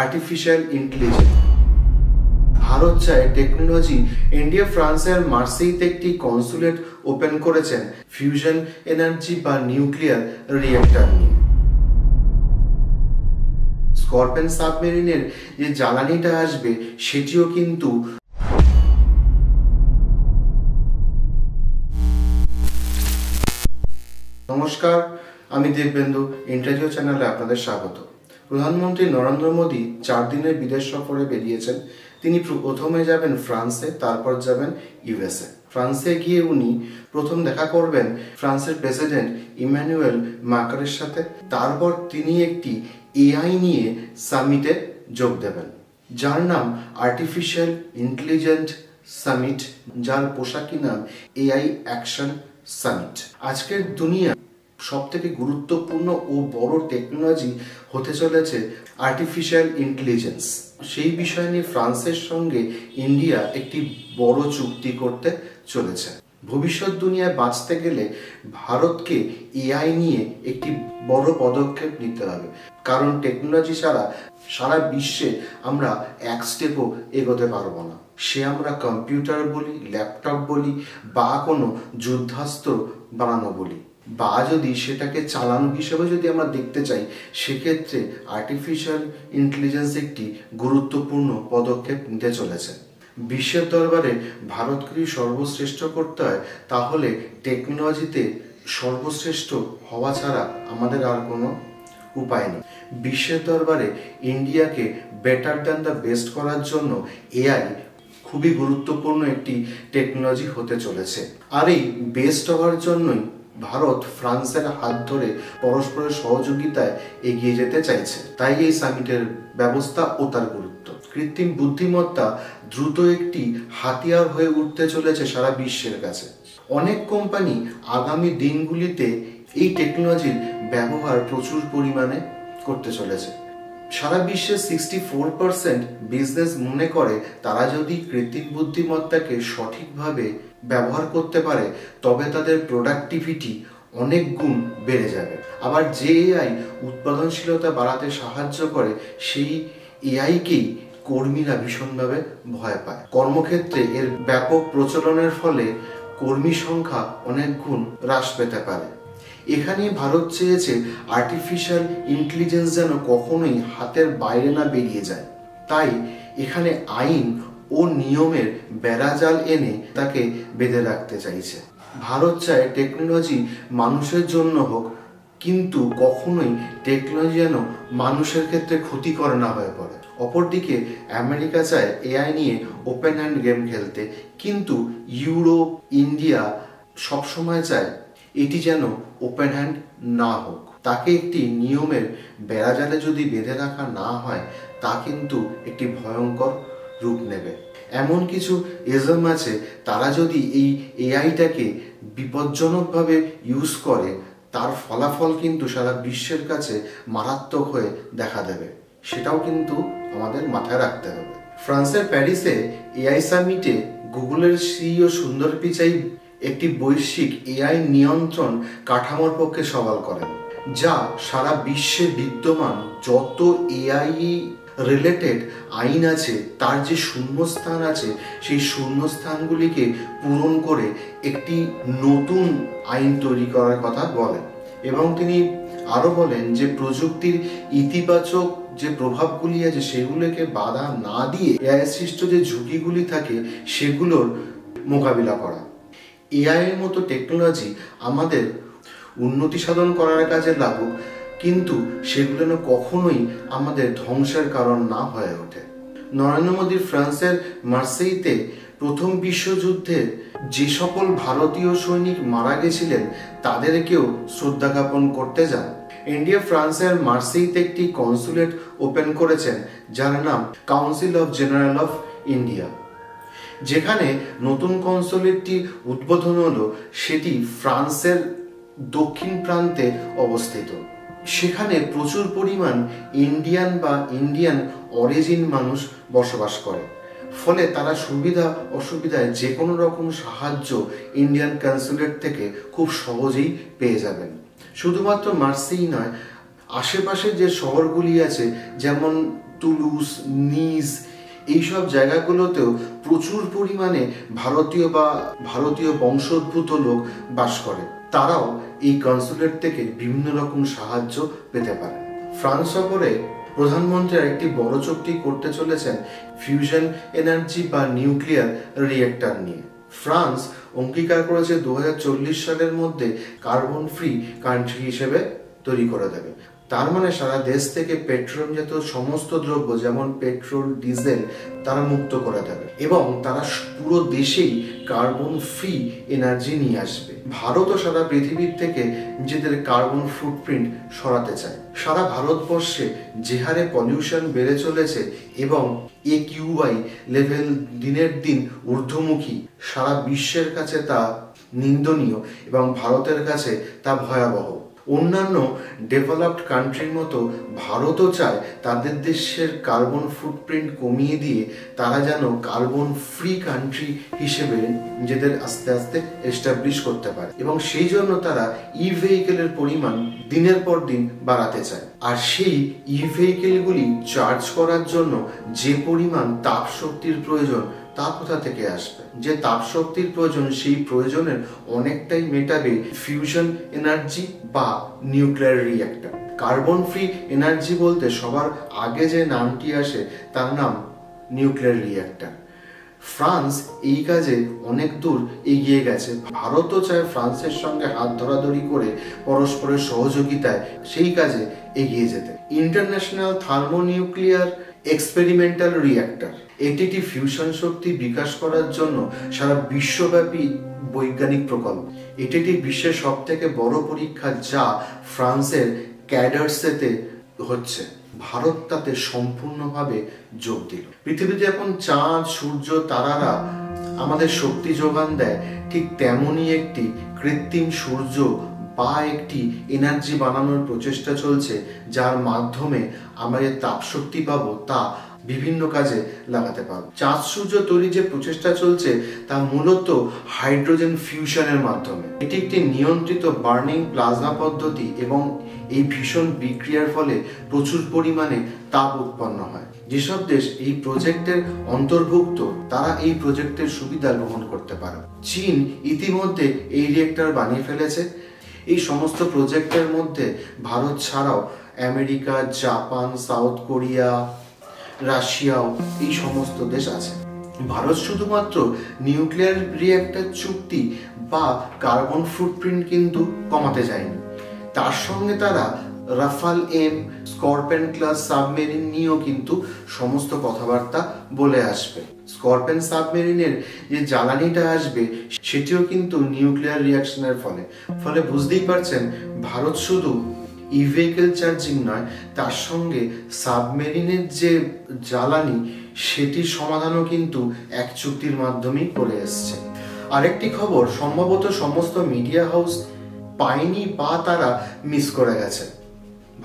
Artificial intelligence. Bharat চায় technology. India ফ্রান্সের মার্সেইতে একটি কনসুলেট ওপেন করেছেন ফিউশন এনার্জি বা নিউক্লিয়ার রিঅ্যাক্টর নিয়ে। স্করপিয়ন সাবমেরিনের যে জ্বালানিটা আসবে সেটিও কিন্তু নমস্কার, আমি দেববেন্দু। ইন্টারভিউ চ্যানেলে আপনাদের স্বাগত। প্রধানমন্ত্রী নরেন্দ্র মোদী 4 দিনের বিদেশ সফরে বেরিয়েছেন। তিনি প্রথমে যাবেন ফ্রান্সে, তারপর যাবেন ইউএসএ। ফ্রান্সে গিয়ে উনি প্রথম দেখা করবেন ফ্রান্সের প্রেসিডেন্ট ইমানুয়েল ম্যাক্রনের সাথে। তারপর তিনি একটি এআই নিয়ে সামিটে যোগ দেবেন, যার নাম আর্টিফিশিয়াল ইন্টেলিজেন্ট সামিট, যার পোশাকি নাম এআই অ্যাকশন সামিট। আজকের দুনিয়া সবথেকে গুরুত্বপূর্ণ ও বড় টেকনোলজি হতে চলেছে আর্টিফিশিয়াল ইন্টেলিজেন্স। সেই বিষয় নিয়ে ফ্রান্সের সঙ্গে ইন্ডিয়া একটি বড় চুক্তি করতে চলেছে। ভবিষ্যৎ দুনিয়ায় বাঁচতে গেলে ভারতকে এআই নিয়ে একটি বড় পদক্ষেপ নিতে হবে, কারণ টেকনোলজি ছাড়া সারা বিশ্বে আমরা এক স্টেপও এগোতে পারবো না। সে আমরা কম্পিউটার বলি, ল্যাপটপ বলি, বা কোনো যুদ্ধাস্ত্র বানানো বলি, বা যদি সেটাকে চালানো হিসেবে যদি আমরা দেখতে চাই, সেক্ষেত্রে আর্টিফিশিয়াল ইন্টেলিজেন্স একটি গুরুত্বপূর্ণ পদক্ষেপ নিতে চলেছে। বিশ্বের দরবারে ভারতকে সর্বশ্রেষ্ঠ করতে হয়, তাহলে টেকনোলজিতে সর্বশ্রেষ্ঠ হওয়া ছাড়া আমাদের আর কোনো উপায় নেই। বিশ্বের দরবারে ইন্ডিয়াকে বেটার দ্যান দ্য বেস্ট করার জন্য এআই খুবই গুরুত্বপূর্ণ একটি টেকনোলজি হতে চলেছে। আর এই বেস্ট হওয়ার জন্যই ভারত ফ্রান্সের হাত ধরে পরস্পরের সহযোগিতায় এগিয়ে যেতে চাইছে। তাই এই সামিটের ব্যবস্থা ও তার গুরুত্ব। কৃত্রিম বুদ্ধিমত্তা দ্রুত একটি হাতিয়ার হয়ে উঠতে চলেছে সারা বিশ্বের কাছে। অনেক কোম্পানি আগামী দিনগুলিতে এই টেকনোলজির ব্যবহার প্রচুর পরিমাণে করতে চলেছে। সারা বিশ্বের 64% বিজনেস মনে করে তারা যদি কৃত্রিম বুদ্ধিমত্তাকে সঠিকভাবে ব্যবহার করতে পারে, তবে তাদের প্রোডাক্টিভিটি অনেক গুণ বেড়ে যাবে। আবার যে এআই উৎপাদনশীলতা বাড়াতে সাহায্য করে, সেই এআইকেই কর্মীরা ভীষণভাবে ভয় পায়। কর্মক্ষেত্রে এর ব্যাপক প্রচলনের ফলে কর্মী সংখ্যা অনেক গুণ হ্রাস পেতে পারে। এখানেই ভারত চেয়েছে আর্টিফিশিয়াল ইন্টেলিজেন্স যেন কখনোই হাতের বাইরে না বেরিয়ে যায়। তাই এখানে আইন ও নিয়মের বেড়াজাল এনে তাকে বেঁধে রাখতে চাইছে। ভারত চায় টেকনোলজি মানুষের জন্য হোক, কিন্তু কখনোই টেকনোলজি যেন মানুষের ক্ষেত্রে ক্ষতিকর না হয়ে পড়ে। অপরদিকে আমেরিকা চায় এআই নিয়ে ওপেন হ্যান্ড গেম খেলতে, কিন্তু ইউরোপ, ইন্ডিয়া সবসময় চায় এটি যেন ওপেন হ্যান্ড না হোক। তাকে একটি নিয়মের বেড়াজালে যদি বেঁধে রাখা না হয়, তা কিন্তু একটি ভয়ঙ্কর রূপ নেবে। এমন কিছু এজম আছে, তারা যদি এই এআইটাকে বিপজ্জনকভাবে ইউজ করে, তার ফলাফল কিন্তু সারা বিশ্বের কাছে মারাত্মক হয়ে দেখা দেবে। সেটাও কিন্তু আমাদের মাথায় রাখতে হবে। ফ্রান্সের প্যারিসে এআই সামিটে গুগলের সিইও সুন্দর পিচাই একটি বৈশ্বিক এআই নিয়ন্ত্রণ কাঠামোর পক্ষে সওয়াল করেন, যা সারা বিশ্বে বিদ্যমান যত এআই রিলেটেড আইন আছে তার যে শূন্যস্থান আছে, সেই শূন্যস্থানগুলিকে পূরণ করে একটি নতুন আইন তৈরি করার কথা বলেন। এবং তিনি আরও বলেন যে প্রযুক্তির ইতিবাচক যে প্রভাবগুলি আছে সেগুলোকে বাধা না দিয়ে এআই সৃষ্ট যে ঝুঁকিগুলি থাকে সেগুলোর মোকাবিলা করা। এআই এর মতো টেকনোলজি আমাদের উন্নতি সাধন করার কাজে লাগুক, কিন্তু সেগুলো কখনোই আমাদের ধ্বংসের কারণ না হয়ে ওঠে। নরেন্দ্র মোদী ফ্রান্সের মার্সেইতে প্রথম বিশ্বযুদ্ধে যে সকল ভারতীয় সৈনিক মারা গেছিলেন তাদেরকেও শ্রদ্ধা জ্ঞাপন করতে যান। ইন্ডিয়া ফ্রান্সের মার্সেইতে একটি কনসুলেট ওপেন করেছেন, যার নাম council of general of India. যেখানে নতুন কনসুলেটটি উদ্বোধন হলো, সেটি ফ্রান্সের দক্ষিণ প্রান্তে অবস্থিত। সেখানে প্রচুর পরিমাণ ইন্ডিয়ান অরিজিন মানুষ বসবাস করে। ফলে তারা সুবিধা অসুবিধায় যে কোনো রকম সাহায্য ইন্ডিয়ান কনসুলেট থেকে খুব সহজেই পেয়ে যাবেন। শুধুমাত্র মার্সেই নয়, আশেপাশে যে শহরগুলি আছে, যেমন তুলুস, নিস এইসব জায়গাগুলোতেও প্রচুর পরিমাণে ভারতীয় বংশোদ্ভূত লোক বাস করে। তারাও এই কনসুলেট থেকে বিভিন্ন রকম সাহায্য পেতে পারে। ফ্রান্স সফরে প্রধানমন্ত্রী আরেকটি বড় চুক্তি করতে চলেছেন ফিউশন এনার্জি বা নিউক্লিয়ার রিয়েক্টর নিয়ে। ফ্রান্স অঙ্গীকার করেছে 2040 সালের মধ্যে কার্বন ফ্রি কান্ট্রি হিসেবে তৈরি করে দেবে। তার মানে সারা দেশ থেকে পেট্রোলিয়ামজাত সমস্ত দ্রব্য যেমন পেট্রোল, ডিজেল তারা মুক্ত করে দেবে এবং তারা পুরো দেশেই কার্বন ফ্রি এনার্জি নিয়ে আসবে। ভারতও সারা পৃথিবীর থেকে নিজেদের কার্বন ফুটপ্রিন্ট সরাতে চায়। সারা ভারতবর্ষে যে হারে পলিউশন বেড়ে চলেছে এবং AQI লেভেল দিনের দিন ঊর্ধ্বমুখী, সারা বিশ্বের কাছে তা নিন্দনীয় এবং ভারতের কাছে তা ভয়াবহ। অন্যান্য ডেভেলপড কান্ট্রির মতো ভারতও চায় তাদের দেশের কার্বন ফুটপ্রিন্ট কমিয়ে দিয়ে তারা যেন কার্বন ফ্রি কান্ট্রি হিসেবে নিজেদের আস্তে আস্তে এস্টাবলিশ করতে পারে এবং সেই জন্য তারা ভেহিকেলের পরিমাণ দিনের পর দিন বাড়াতে চায়। আর সেই ভেহিকেলগুলি চার্জ করার জন্য যে পরিমাণ তাপ শক্তির প্রয়োজন তা কোথা থেকে আসবে? যে তাপ শক্তির প্রয়োজন সেই প্রয়োজনের অনেকটাই মেটাবে ফিউশন এনার্জি বা nuclear reactor. Carbon free energy বলতে সবার আগে যে নামটি আসে তার নাম নিউক্লিয়ার রিয়েক্টর। ফ্রান্স এই কাজে অনেক দূর এগিয়ে গেছে। ভারতও চায় ফ্রান্সের সঙ্গে হাত ধরাধরি করে পরস্পরের সহযোগিতায় সেই কাজে এগিয়ে যেতে। ইন্টারন্যাশনাল থার্মোনিউক্লিয়ার এক্সপেরিমেন্টাল রিয়েক্টর এটি একটি ফিউশন শক্তি বিকাশ করার জন্য সারা বিশ্বব্যাপী বৈজ্ঞানিক প্রকল্প। এটি একটি বিশ্বের সব থেকে বড় পরীক্ষা যা ফ্রান্সের ক্যাডার্সেতে হচ্ছে। ভারত তাতে সম্পূর্ণভাবে যোগ দিল। পৃথিবীতে এখন চাঁদ, সূর্য, তারারা আমাদের শক্তি যোগান দেয়, ঠিক তেমনই একটি কৃত্রিম সূর্য বা একটি এনার্জি বানানোর প্রচেষ্টা চলছে যার মাধ্যমে আমরা যে তাপ শক্তি পাবো তা বিভিন্ন কাজে লাগাতে পারবো। চাঁদ সূর্য তৈরি যে প্রচেষ্টা চলছে তা মূলত হাইড্রোজেন ফিউশনের মাধ্যমে। এটি একটি নিয়ন্ত্রিত বার্নিং প্লাজমা পদ্ধতি এবং এই ভীষণ বিক্রিয়ার ফলে প্রচুর পরিমাণে তাপ উৎপন্ন হয়। যেসব দেশ এই প্রজেক্টের অন্তর্ভুক্ত তারা এই প্রজেক্টের সুবিধা গ্রহণ করতে পারে। চীন ইতিমধ্যে এই রিয়েক্টর বানিয়ে ফেলেছে। এই সমস্ত প্রজেক্টের মধ্যে ভারত ছাড়াও আমেরিকা, জাপান, সাউথ কোরিয়া, রাশিয়াও এই সমস্ত দেশ আছে। ভারত শুধুমাত্র নিউক্লিয়ার রিয়েক্টর চুক্তি বা কার্বন ফুটপ্রিন্ট কিন্তু কমাতে যায়নি, তার সঙ্গে তারা Rafale M, Scorpion class submarine নিয়েও কিন্তু সমস্ত কথাবার্তা বলে আসবে। স্করপিয়ন সাবমেরিনের যে জ্বালানিটা আসবে সেটিও কিন্তু নিউক্লিয়ার রিঅ্যাকশনের ফলে বুঝতেই পারছেন ভারত শুধু ভেহিকেল চার্জিং নয়, তার সঙ্গে সাবমেরিনের যে জ্বালানি সেটির সমাধানও কিন্তু এক চুক্তির মাধ্যমেই করে এসছে। আরেকটি খবর সম্ভবত সমস্ত মিডিয়া হাউস পায়নি বা তারা মিস করে গেছে।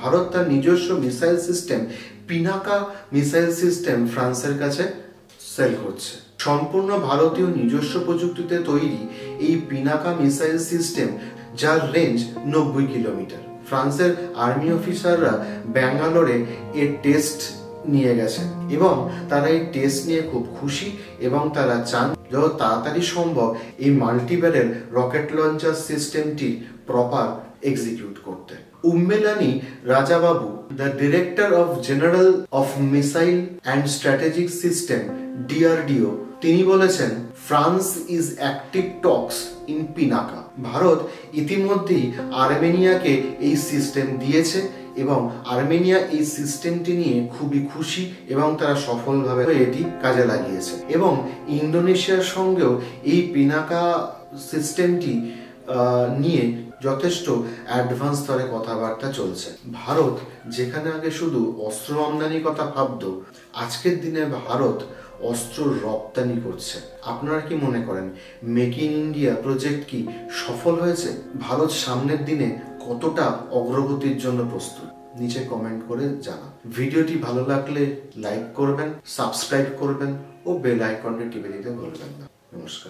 ভারত তার নিজস্ব missile system Pinaka missile system ফ্রান্সের কাছে সেল করছে। সম্পূর্ণ ভারতীয় নিজস্ব প্রযুক্তিতে তৈরি এই পিনাকা মিসাইল সিস্টেম যার রেঞ্জ 90 কিলোমিটার। ফ্রান্সের আর্মি অফিসাররা ব্যাঙ্গালোরে এর টেস্ট নিয়ে গেছেন এবং তারা এই টেস্ট নিয়ে খুব খুশি এবং তারা চান যত তাড়াতাড়ি সম্ভব এই মাল্টিব্যারেল রকেট লঞ্চার সিস্টেমটি প্রপার এক্সিকিউট করতে। Ummalaneni Rajababu, the director of general of missile and strategic system DRDO, তিনি বলেছেন France is active talks in Pinaka. Bharat ইতিমধ্যেই আর্মেনিয়াকে এই সিস্টেম দিয়েছে এবং আর্মেনিয়া এই সিস্টেমটি নিয়ে খুবই খুশি এবং তারা সফলভাবে এটি কাজে লাগিয়েছে এবং ইন্দোনেশিয়ার সঙ্গেও এই পিনাকা সিস্টেমটি নিয়ে যথেষ্ট অ্যাডভান্স স্তরে কথাবার্তা চলছে। ভারত যেখানে আগে শুধু অস্ত্র আমদানির কথা ভাবত, আজকের দিনে ভারত অস্ত্র রপ্তানি করছে। আপনারা কি মনে করেন মেক ইন ইন্ডিয়া প্রজেক্ট কি সফল হয়েছে? ভারত সামনের দিনে কতটা অগ্রগতির জন্য প্রস্তুত? নিচে কমেন্ট করে জানান। ভিডিওটি ভালো লাগলে লাইক করবেন, সাবস্ক্রাইব করবেন ও বেল আইকনটি টিপে দিতে ভুলবেন না। নমস্কার।